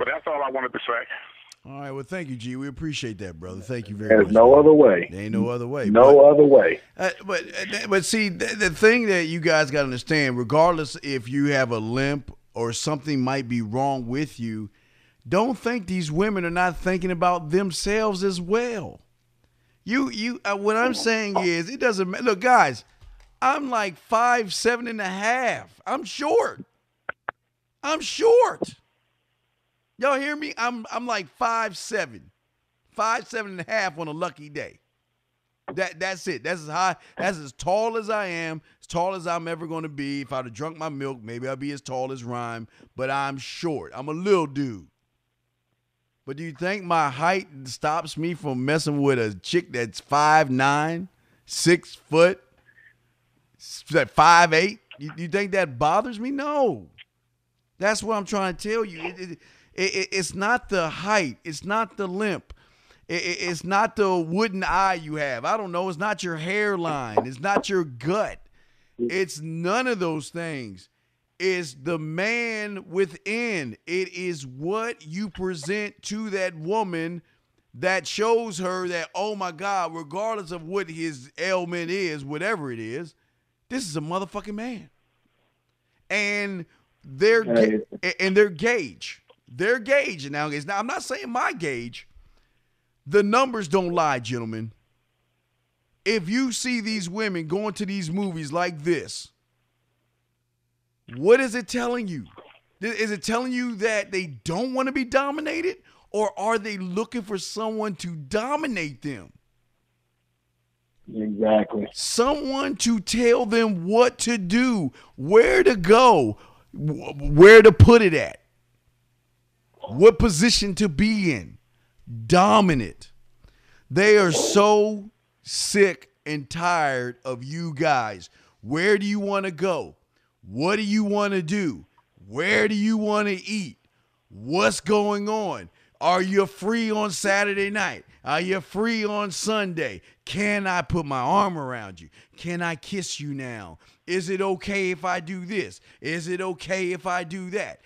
But that's all I wanted to say. All right, well, thank you, G. We appreciate that, brother. Thank you very There's much. no other way. There ain't no other way. No other way. But see, the thing that you guys got to understand, regardless if you have a limp or something might be wrong with you, don't think these women are not thinking about themselves as well. What I'm saying is, it doesn't matter. Look, guys, I'm like 5'7.5". I'm short. Y'all hear me? I'm like 5'7", 5'7.5" on a lucky day. That's it. That's as high. That's as tall as I am. As tall as I'm ever going to be. If I'd have drunk my milk, maybe I'd be as tall as Rhyme. But I'm short. I'm a little dude. But do you think my height stops me from messing with a chick that's 5'9", 6 foot, 5'8"? You think that bothers me? No. That's what I'm trying to tell you. It's not the height. It's not the limp. It's not the wooden eye you have. I don't know. It's not your hairline. It's not your gut. It's none of those things. It's the man within. It is what you present to that woman that shows her that, oh my God, regardless of what his ailment is, whatever it is, this is a motherfucking man. And their gauge. Their gauge. Now, I'm not saying my gauge. The numbers don't lie, gentlemen. If you see these women going to these movies like this, what is it telling you? Is it telling you that they don't want to be dominated, or are they looking for someone to dominate them? Exactly. Someone to tell them what to do, where to go, where to put it at, what position to be in. Dominant. They are so sick and tired of you guys. Where do you want to go? What do you want to do? Where do you want to eat? What's going on? Are you free on Saturday night? Are you free on Sunday? Can I put my arm around you? Can I kiss you now? Is it okay if I do this? Is it okay if I do that?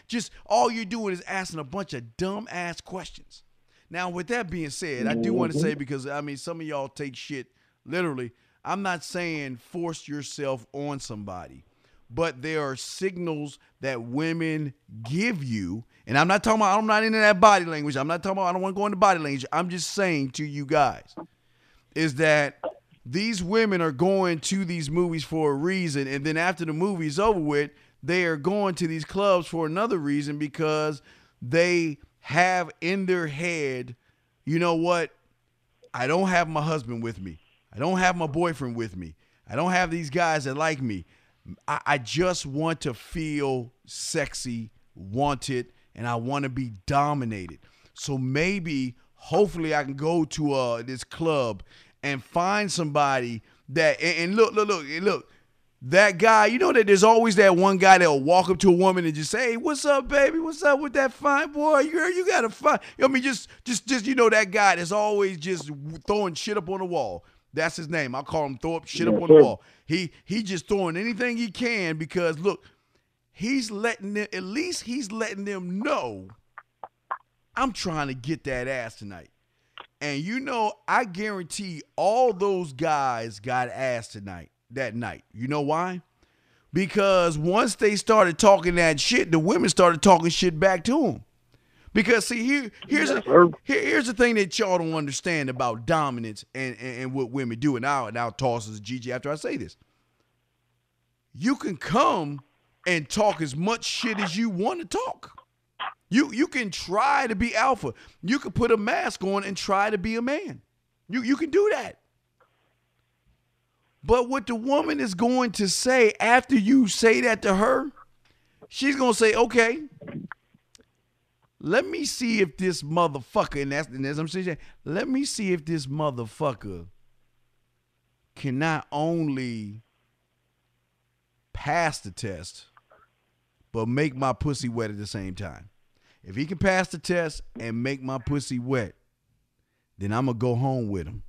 Just all you're doing is asking a bunch of dumb ass questions. Now, with that being said, I do want to say, because I mean, some of y'all take shit literally. I'm not saying force yourself on somebody, but there are signals that women give you. And I'm not talking about, I'm not into that body language. I'm not talking about, I don't want to go into body language. I'm just saying to you guys is that these women are going to these movies for a reason. And then after the movie's over with, they are going to these clubs for another reason, because they have in their head, you know what? I don't have my husband with me. I don't have my boyfriend with me. I don't have these guys that like me. I just want to feel sexy, wanted, and I want to be dominated. So maybe, hopefully I can go to this club and find somebody that, and look, that guy, you know that there's always that one guy that will walk up to a woman and just say, hey, what's up, baby? What's up with that fine boy? Girl, you got a fine, I mean, just, you know, that guy that's always just throwing shit up on the wall. That's his name. I call him throw up shit up on the wall. He just throwing anything he can, because look, he's letting them know, I'm trying to get that ass tonight. And you know, I guarantee all those guys got ass that night. You know why? Because once they started talking that shit, the women started talking shit back to them. Because see, here's the thing that y'all don't understand about dominance and what women do. And I'll toss this to Gigi after I say this. You can come and talk as much shit as you want to talk. You can try to be alpha. You can put a mask on and try to be a man. You can do that. But what the woman is going to say after you say that to her, she's going to say, okay, let me see if this motherfucker, and that's I'm saying, let me see if this motherfucker can not only pass the test, but make my pussy wet at the same time. If he can pass the test and make my pussy wet, then I'm going to go home with him.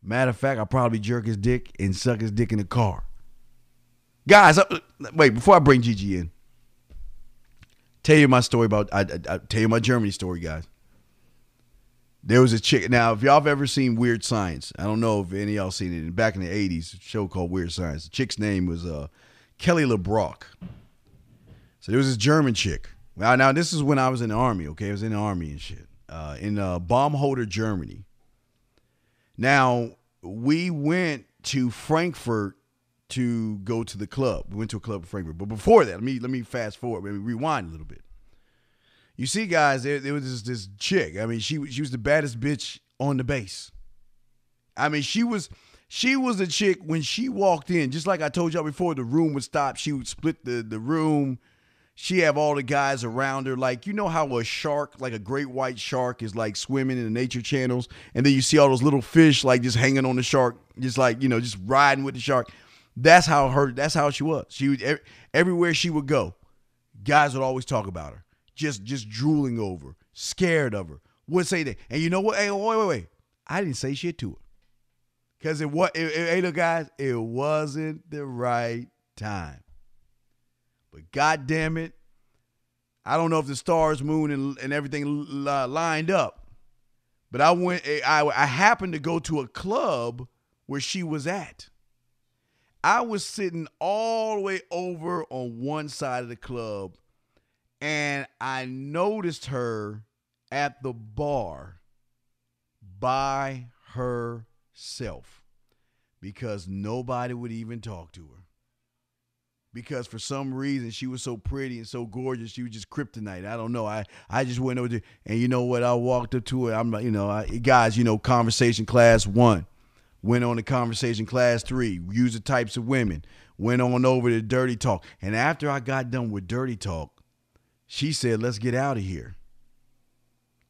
Matter of fact, I'll probably jerk his dick and suck his dick in the car. Guys, wait, before I bring Gigi in, Tell you my story about. I tell you my Germany story, guys. There was a chick. Now, if y'all have ever seen Weird Science, I don't know if any of y'all seen it. Back in the '80s, a show called Weird Science. The chick's name was Kelly LeBrock. So there was this German chick. Now this is when I was in the army. Okay, I was in the army and shit. In Baumholder, Germany. Now we went to Frankfurt to go to the club. We went to a club in Frankfurt. But before that, let me fast forward. Let me rewind a little bit. You see, guys, there was this chick. I mean, she was the baddest bitch on the base. I mean, she was the chick when she walked in. Just like I told y'all before, the room would stop. She would split the room. She have all the guys around her. Like, you know how a shark, like a great white shark, is like swimming in the nature channels, and then you see all those little fish like just hanging on the shark, just like, you know, just riding with the shark. That's how she was. She would, everywhere she would go, guys would always talk about her. Just drooling over, scared of her. Would say that. And you know what? Hey, wait. I didn't say shit to her. Because hey, look, guys, it wasn't the right time. But God damn it, I don't know if the stars, moon, and everything lined up. But I happened to go to a club where she was at. I was sitting all the way over on one side of the club, and I noticed her at the bar by herself because nobody would even talk to her. Because for some reason she was so pretty and so gorgeous, she was just kryptonite. I don't know. I just went over there, and you know what? I walked up to her. I'm like, guys, conversation class 1. Went on to conversation class 3. Use the types of women. Went on over to dirty talk. And after I got done with dirty talk, she said, "Let's get out of here."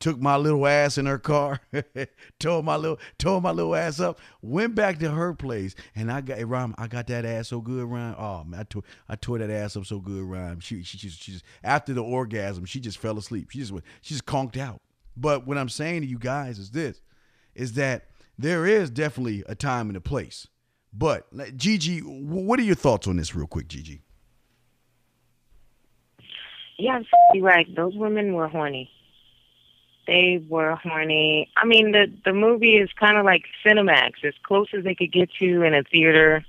Took my little ass in her car, tore my little ass up, went back to her place, and I got that ass so good, Ryan. Oh man, I tore that ass up so good, Ryan. She just after the orgasm, she just fell asleep. She just conked out. But what I'm saying to you guys is that there is definitely a time and a place. But Gigi, what are your thoughts on this, real quick, Gigi? Yeah, you're right. Those women were horny. They were horny. I mean, the movie is kind of like Cinemax, as close as they could get to in a theater.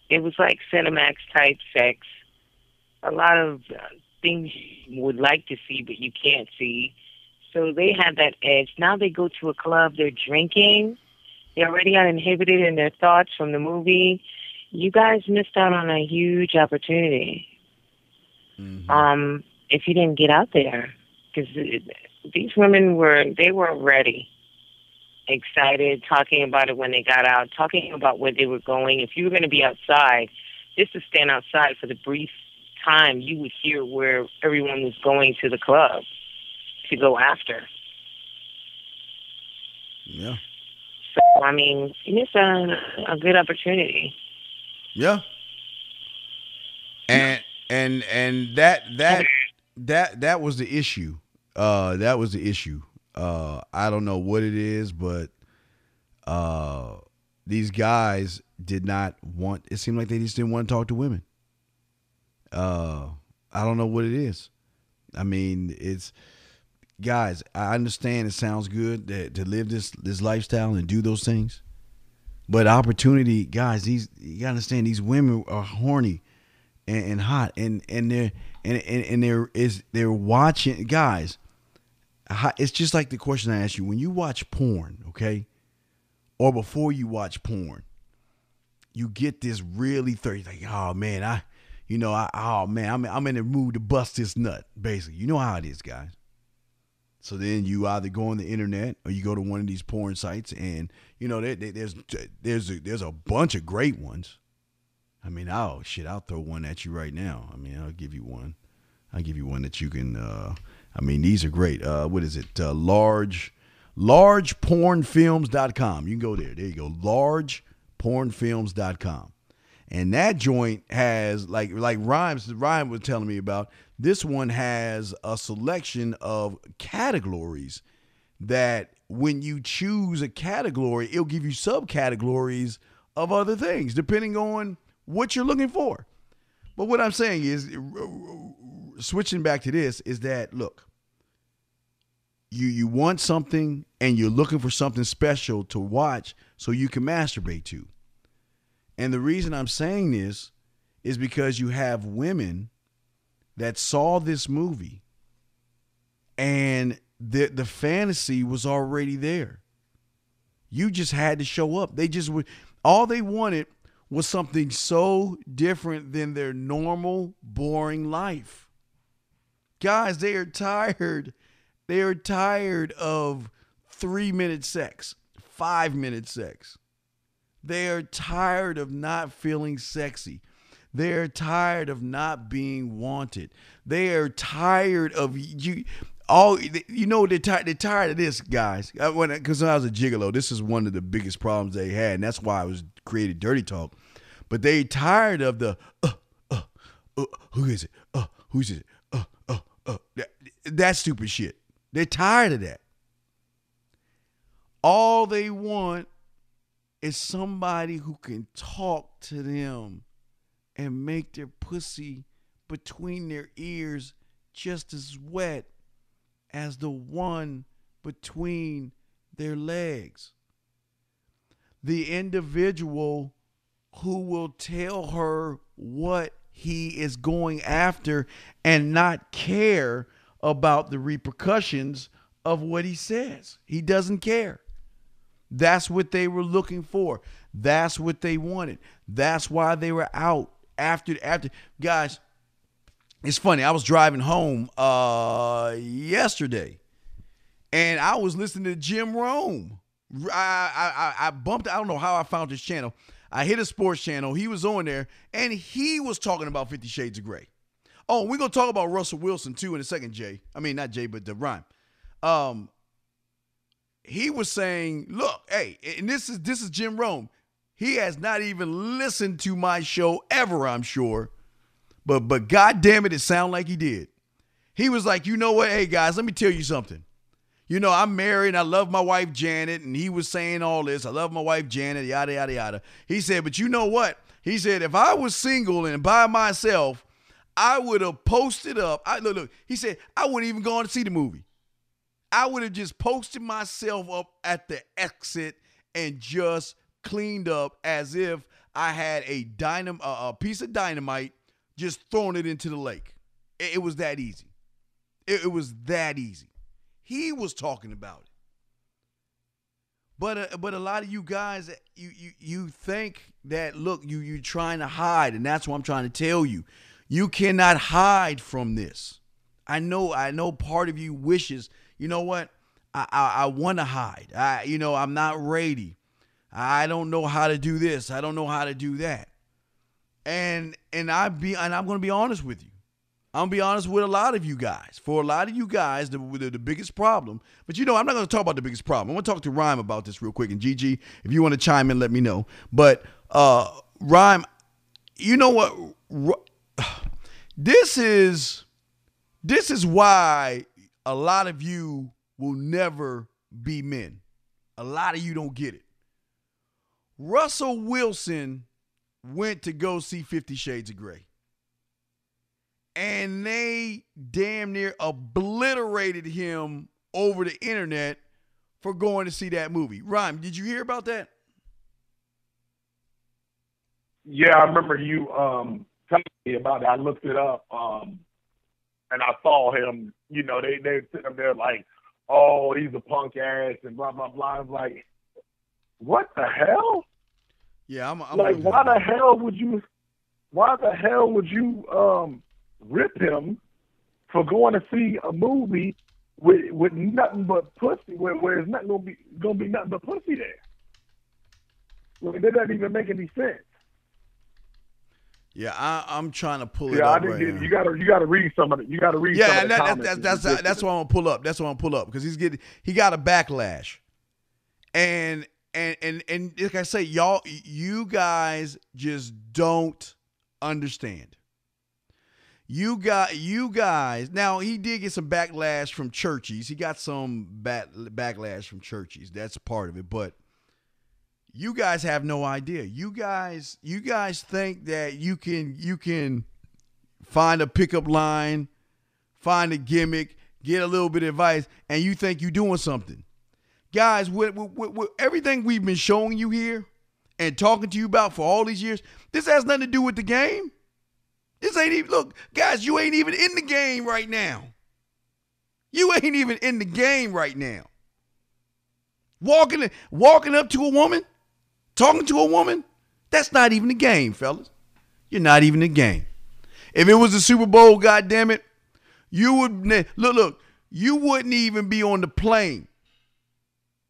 It was like Cinemax type sex. A lot of things you would like to see, but you can't see. So they had that edge. Now they go to a club, they're drinking. They already got inhibited in their thoughts from the movie. You guys missed out on a huge opportunity. Mm-hmm. If you didn't get out there, because these women were ready, excited, talking about it when they got out, talking about where they were going. If you were going to be outside, just to stand outside for the brief time, you would hear where everyone was going to the club to go after. Yeah. So, I mean, you missed a good opportunity. Yeah. And that was the issue. That was the issue. I don't know what it is, but these guys did not want. It seemed like they just didn't want to talk to women. I don't know what it is. I mean, it's guys. I understand it sounds good to live this lifestyle and do those things, but opportunity, guys. You gotta understand these women are horny and hot, and they're watching, guys. It's just like the question I asked you when you watch porn, okay, or before you watch porn, you get this really thirsty, like, oh man, I'm in the mood to bust this nut. Basically, you know how it is, guys. So then you either go on the internet or you go to one of these porn sites, and there's a bunch of great ones. I mean, I'll throw one at you right now. I mean, I'll give you one. I'll give you one that you can. I mean, these are great. What is it? Largepornfilms.com. You can go there. There you go. Largepornfilms.com. And that joint has, like Ryan was telling me about, this one has a selection of categories that when you choose a category, it'll give you subcategories of other things, depending on what you're looking for. But what I'm saying is, switching back to this is that, look, you want something and you're looking for something special to watch so you can masturbate to. And the reason I'm saying this is because you have women that saw this movie and the fantasy was already there. You just had to show up. They just would, all they wanted was something so different than their normal, boring life. Guys, they are tired. They are tired of 3-minute sex, 5-minute sex. They are tired of not feeling sexy. They are tired of not being wanted. They are tired of you. They're tired of this, guys. Because when I was a gigolo, this is one of the biggest problems they had, and that's why I was created Dirty Talk. But they tired of the who is it? Who's it? That stupid shit. They're tired of that. All they want is somebody who can talk to them and make their pussy between their ears just as wet as the one between their legs. The individual who will tell her what he is going after and not care about the repercussions of what he says. He doesn't care. That's what they were looking for. That's what they wanted. That's why they were out after. Guys, it's funny. I was driving home yesterday, and I was listening to Jim Rome. I bumped. I don't know how I found his channel. I hit a sports channel. He was on there, and he was talking about 50 Shades of Grey. Oh, we're going to talk about Russell Wilson, too, in a second, Jay. I mean, not Jay, but the rhyme. He was saying, look, hey, and this is Jim Rome. He has not even listened to my show ever, I'm sure. But God damn it sounded like he did. He was like, you know what? Hey, guys, let me tell you something. You know, I'm married and I love my wife, Janet. And he was saying all this. I love my wife, Janet, yada, yada, yada. He said, but you know what? He said, if I was single and by myself, I would have posted up. Look. He said, I wouldn't even go on to see the movie. I would have just posted myself up at the exit and just cleaned up as if I had a piece of dynamite, just throwing it into the lake. It was that easy. It was that easy. He was talking about it. But a lot of you guys, you think that, look, you're trying to hide, and that's what I'm trying to tell you. You cannot hide from this. I know part of you wishes, you know what? I want to hide. I'm not ready. I don't know how to do this. I don't know how to do that. And I'm going to be honest with you. I'm going to be honest with a lot of you guys. For a lot of you guys, the biggest problem, but I'm not going to talk about the biggest problem. I'm going to talk to Rhyme about this real quick. And Gigi, if you want to chime in, let me know. But Rhyme, you know what? This is why a lot of you will never be men. A lot of you don't get it. Russell Wilson went to go see 50 Shades of Grey. And they damn near obliterated him over the internet for going to see that movie. Rhyme, did you hear about that? Yeah, I remember you telling me about it. I looked it up, and I saw him. You know, they sitting there like, oh, he's a punk ass and blah blah blah. I was like, what the hell? Yeah, I'm like, why the hell would you rip him for going to see a movie with nothing but pussy, where there's not gonna be nothing but pussy there? Like, that doesn't even make any sense. Yeah, I'm trying to pull it up. Right now. You gotta read some of it. You gotta read. Yeah, some of the comments. That's what I'm gonna pull up. That's what I'm gonna pull up because he got a backlash, and like I say, you guys just don't understand. You guys. Now he did get some backlash from churchies. He got some backlash from churchies. That's part of it, but. You guys have no idea. You guys think that you can find a pickup line find a gimmick, get a little bit of advice, and you think you're doing something. Guys, with everything we've been showing you here and talking to you about for all these years, this has nothing to do with the game. This ain't even, look, guys, you ain't even in the game right now. You ain't even in the game right now. Walking up to a woman, talking to a woman, that's not even the game, fellas. You're not even in the game. If it was the Super Bowl, goddammit, you would, look, you wouldn't even be on the plane.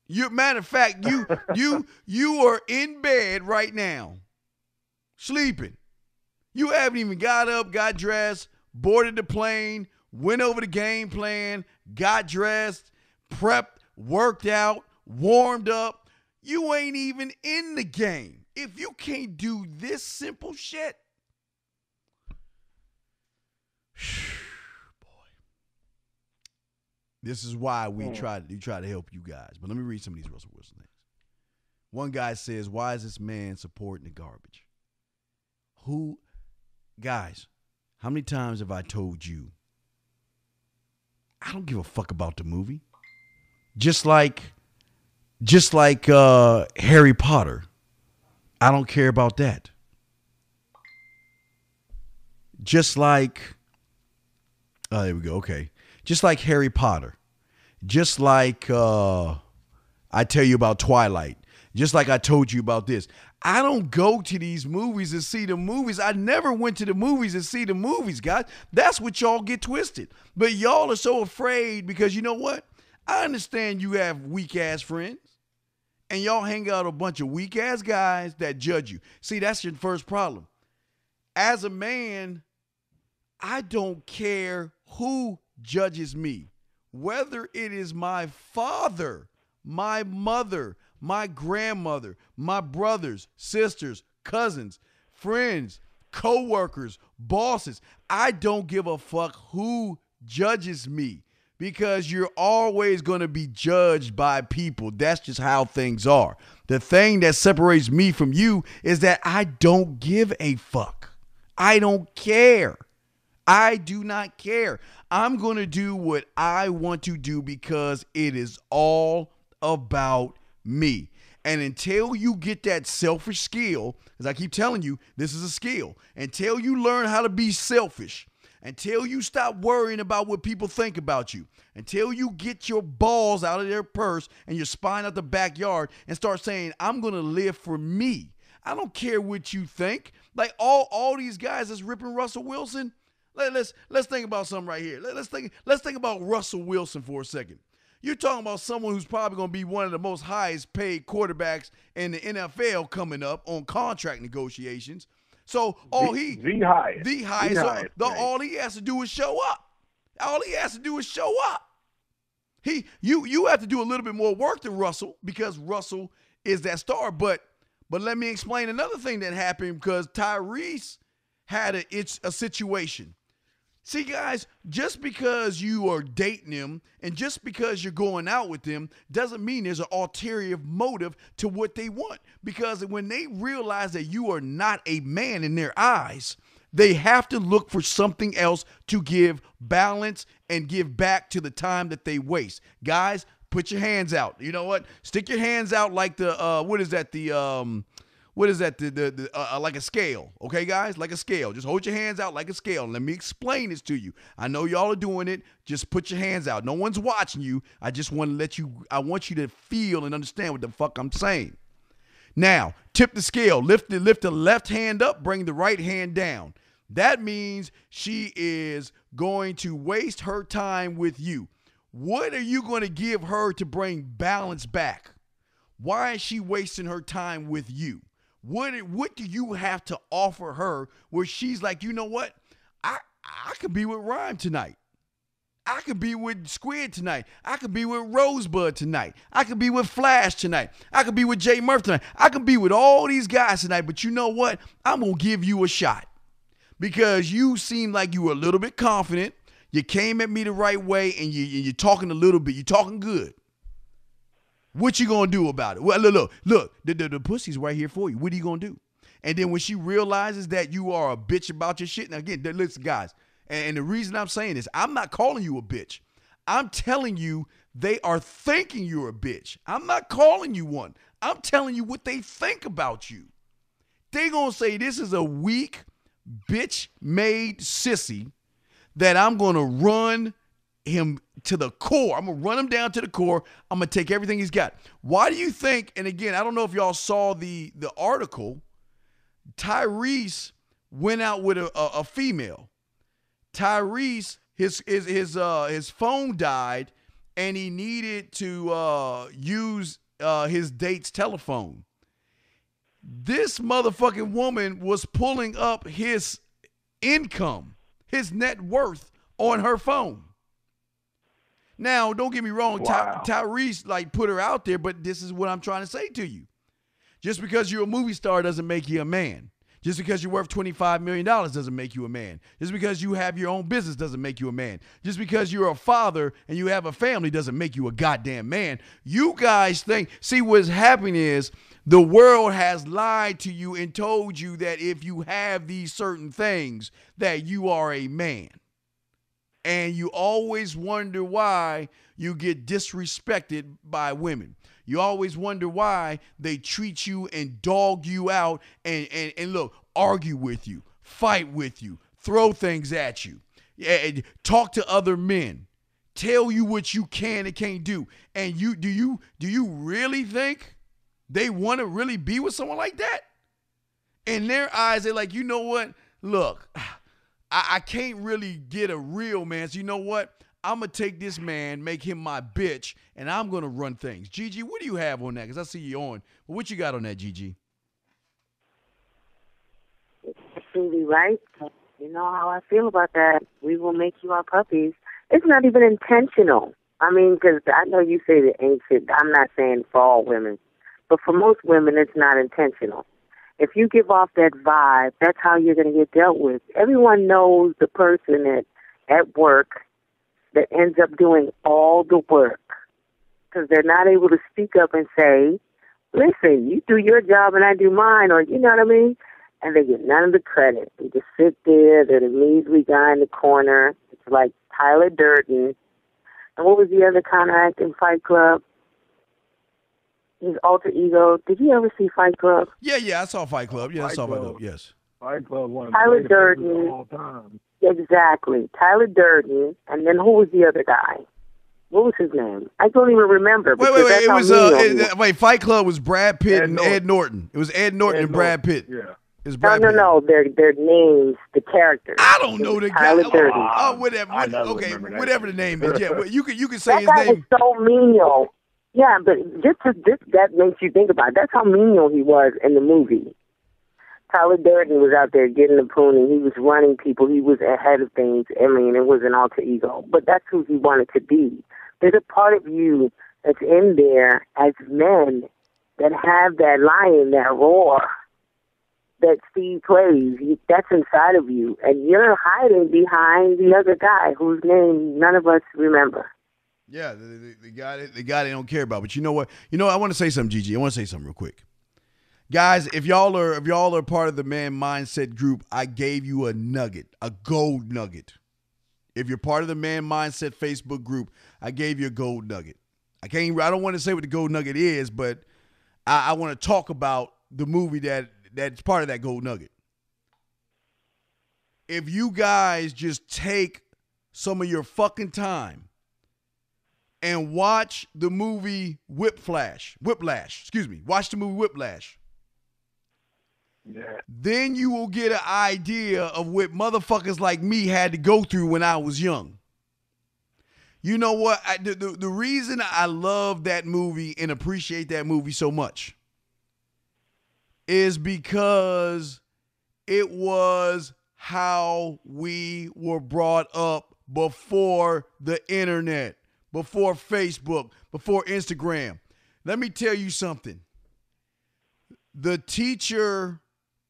Matter of fact, you are in bed right now, sleeping. You haven't even got up, got dressed, boarded the plane, went over the game plan, got dressed, prepped, worked out, warmed up. You ain't even in the game. If you can't do this simple shit, this is why we try to help you guys. But let me read some of these Russell Wilson things. One guy says, why is this man supporting the garbage? Guys, how many times have I told you, I don't give a fuck about the movie? Just like Harry Potter, I don't care about that. Just like, there we go, okay. Just like Harry Potter, just like I tell you about Twilight, just like I told you about this. I don't go to these movies and see the movies. I never went to the movies and see the movies, guys. That's what y'all get twisted. But y'all are so afraid because you know what? I understand you have weak-ass friends, and y'all hang out with a bunch of weak-ass guys that judge you. See, that's your first problem. As a man, I don't care who judges me, whether it is my father, my mother, my grandmother, my brothers, sisters, cousins, friends, co-workers, bosses. I don't give a fuck who judges me because you're always going to be judged by people. That's just how things are. The thing that separates me from you is that I don't give a fuck. I don't care. I do not care. I'm going to do what I want to do because it is all about me. And until you get that selfish skill, as I keep telling you, this is a skill. Until you learn how to be selfish, until you stop worrying about what people think about you, until you get your balls out of their purse and your spine out the backyard and start saying, I'm going to live for me. I don't care what you think. Like all these guys that's ripping Russell Wilson. Let's think about something right here. Let's think about Russell Wilson for a second. You're talking about someone who's probably going to be one of the most highest paid quarterbacks in the NFL coming up on contract negotiations. So all he has to do is show up. All he has to do is show up. You have to do a little bit more work than Russell because Russell is that star. But let me explain another thing that happened because Tyrese had a situation. See, guys, just because you are dating him and just because you're going out with them doesn't mean there's an ulterior motive to what they want. Because when they realize that you are not a man in their eyes, they have to look for something else to give balance and give back to the time that they waste. Guys, put your hands out. You know what? Stick your hands out like the, like a scale, okay, guys? Like a scale. Just hold your hands out like a scale. Let me explain this to you. I know y'all are doing it. Just put your hands out. No one's watching you. I just want to I want you to feel and understand what the fuck I'm saying. Now, tip the scale. Lift the left hand up, bring the right hand down. That means she is going to waste her time with you. What are you going to give her to bring balance back? Why is she wasting her time with you? What do you have to offer her where she's like, you know what? I could be with Rhyme tonight. I could be with Squid tonight. I could be with Rosebud tonight. I could be with Flash tonight. I could be with Jay Murphy tonight. I could be with all these guys tonight. But you know what? I'm going to give you a shot because you seem like you were a little bit confident. You came at me the right way and you're talking a little bit. You're talking good. What you gonna do about it? Well, look, the pussy's right here for you. What are you gonna do? And then when she realizes that you are a bitch about your shit, now again, listen, guys, And the reason I'm saying this, I'm not calling you a bitch. I'm telling you they are thinking you're a bitch. I'm not calling you one. I'm telling you what they think about you. They gonna say this is a weak, bitch-made sissy that I'm gonna run him to the core. I'm gonna run him down to the core. I'm gonna take everything he's got. Why do you think, and again, I don't know if y'all saw the article, Tyrese went out with a female. Tyrese, his phone died, and he needed to use his date's telephone. This motherfucking woman was pulling up his income, his net worth on her phone. Now, don't get me wrong, Wow. Tyrese like put her out there, but this is what I'm trying to say to you. Just because you're a movie star doesn't make you a man. Just because you're worth $25 million doesn't make you a man. Just because you have your own business doesn't make you a man. Just because you're a father and you have a family doesn't make you a goddamn man. You guys think, see, what's happening is the world has lied to you and told you that if you have these certain things, that you are a man. And you always wonder why you get disrespected by women. You always wonder why they treat you and dog you out and look, argue with you, fight with you, throw things at you, talk to other men, tell you what you can and can't do. And do you really think they want to really be with someone like that? In their eyes, they're like, you know what? Look, I can't really get a real man. So you know what? I'm going to take this man, make him my bitch, and I'm going to run things. Gigi, what do you have on that? Because I see you on. But what you got on that, Gigi? Absolutely right. You know how I feel about that. We will make you our puppies. It's not even intentional. I mean, because I know you say the ancient. I'm not saying for all women. But for most women, it's not intentional. If you give off that vibe, that's how you're going to get dealt with. Everyone knows the person at work that ends up doing all the work because they're not able to speak up and say, listen, you do your job and I do mine, or you know what I mean? And they get none of the credit. They just sit there. They're the measly guy in the corner. It's like Tyler Durden. And what was the other counteract in Fight Club? His alter ego. Did you ever see Fight Club? Yeah, I saw Fight Club. Yeah, I saw Fight Club, yes. Fight Club, one of Tyler the Durden. greatest of all time. Exactly. Tyler Durden. And then who was the other guy? What was his name? I don't even remember. Wait. It was Fight Club was Brad Pitt and Ed Norton. It was Ed Norton and Brad Pitt. Yeah. It was Brad Pitt. No. Their names, the characters. I don't know the guy. Tyler Durden. Oh, whatever. Okay, whatever the name is. Yeah, you can say that his guy name. was so menial. Yeah, but that makes you think about it. That's how menial he was in the movie. Tyler Durden was out there getting the pony. He was running people. He was ahead of things. I mean, it was an alter ego. But that's who he wanted to be. There's a part of you that's in there as men that have that lion, that roar that Steve plays. That's inside of you. And you're hiding behind the other guy whose name none of us remember. Yeah, the guy they don't care about. But you know what? I want to say something, Gigi. I want to say something real quick. Guys, if y'all are part of the Man Mindset group, I gave you a nugget, a gold nugget. If you're part of the Man Mindset Facebook group, I gave you a gold nugget. I don't want to say what the gold nugget is, but I want to talk about the movie that's part of that gold nugget. If you guys just take some of your fucking time and watch the movie Whiplash. Watch the movie Whiplash. Yeah. Then you will get an idea of what motherfuckers like me had to go through when I was young. You know what? The reason I love that movie and appreciate that movie so much is because it was how we were brought up before the internet, before Facebook, before Instagram. Let me tell you something. The teacher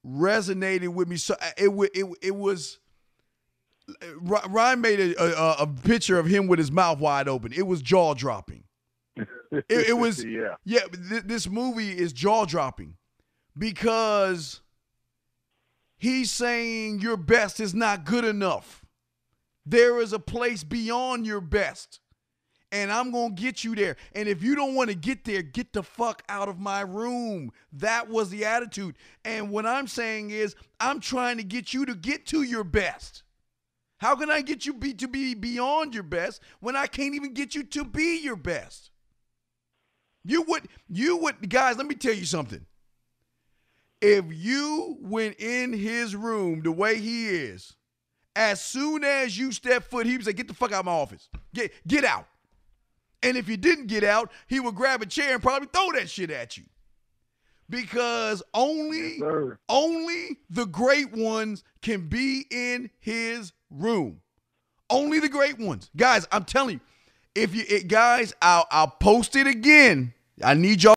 resonated with me. So it was. Ryan made a picture of him with his mouth wide open. It was jaw dropping. It was yeah. This movie is jaw dropping because he's saying your best is not good enough. There is a place beyond your best. And I'm going to get you there. And if you don't want to get there, get the fuck out of my room. That was the attitude. And what I'm saying is, I'm trying to get you to get to your best. How can I get you to be beyond your best when I can't even get you to be your best? You would, guys, let me tell you something. If you went in his room the way he is, as soon as you step foot, he would say, get the fuck out of my office. Get out. And if you didn't get out, he would grab a chair and probably throw that shit at you. Because only the great ones can be in his room. Only the great ones. Guys, I'm telling you, guys, I'll post it again. I need y'all